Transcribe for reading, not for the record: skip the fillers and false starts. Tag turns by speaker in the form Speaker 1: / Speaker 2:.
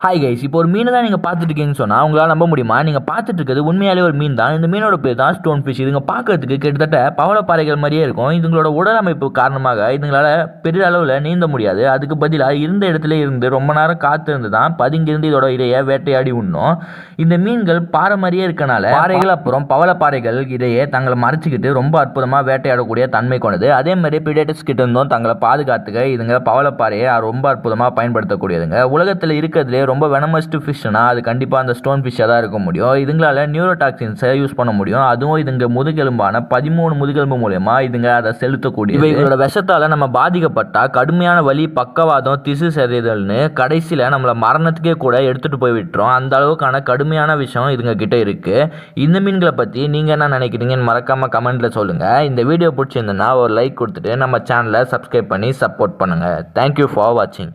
Speaker 1: Hi guys, இப்போ ஒரு மீனை தான் நீங்கள் பார்த்துட்டு இருக்கீங்கன்னு சொன்னால் உங்களால் நம்ப முடியுமா? நீங்கள் பார்த்துட்டு இருக்கிறது உண்மையாலே ஒரு மீன் தான். இந்த மீனோட பேர் தான் ஸ்டோன் ஃபிஷ். இதுங்க பார்க்கறதுக்கு கிட்டத்தட்ட பவளப்பாறைகள் மாதிரியே இருக்கும். இதுங்களோட உடல் அமைப்பு காரணமாக இதுங்களால் பெரிய அளவில் நீந்த முடியாது. அதுக்கு பதிலாக இருந்த இடத்துல இருந்து ரொம்ப நேரம் காத்திருந்து தான் பதுங்கிருந்து இதோட இடையே வேட்டையாடி உண்ணும். இந்த மீன்கள் பாறை மாதிரியே இருக்கனால பாறைகள் அப்புறம் பவளப்பாறைகள் இடையே தங்களை மறைச்சிக்கிட்டு ரொம்ப அற்புதமாக வேட்டையாடக்கூடிய தன்மை கொண்டது. அதே மாதிரி பிரிடேட்டர்ஸ் கிட்ட இருந்தும் தங்களை பாதுகாத்துக்க இதுங்க பவளப்பாறையை ரொம்ப அற்புதமாக பயன்படுத்தக்கூடியதுங்க. உலகத்தில் இருக்கிறதுலே ரொம்ப வெனமஸ்ட் ஃபிஷ்னா அது கண்டிப்பாக அந்த ஸ்டோன் ஃபிஷ்ஷாக தான் இருக்க முடியும். இதுங்களால் நியூரோடாக்சின்ஸை யூஸ் பண்ண முடியும். அதுவும் இதுங்க முதுகெலும்பான 13 முதுகெலும்பு மூலயமா இதுங்க அதை செலுத்தக்கூடிய இவங்களோட விஷத்தால் நம்ம பாதிக்கப்பட்டால் கடுமையான வலி, பக்கவாதம், திசு செறிதல்னு கடைசியில் நம்மளை மரணத்துக்கே கூட எடுத்துகிட்டு போய் விட்டுரும். அந்த அளவுக்கான கடுமையான விஷயம் இதுங்க கிட்ட இருக்குது. இந்த மீன்களை பற்றி நீங்கள் என்ன நினைக்கிறீங்கன்னு மறக்காமல் கமெண்ட்டில் சொல்லுங்கள். இந்த வீடியோ பிடிச்சிருந்ததுன்னா ஒரு லைக் கொடுத்துட்டு நம்ம சேனலை சப்ஸ்கிரைப் பண்ணி சப்போர்ட் பண்ணுங்கள். தேங்க்யூ ஃபார் வாட்சிங்.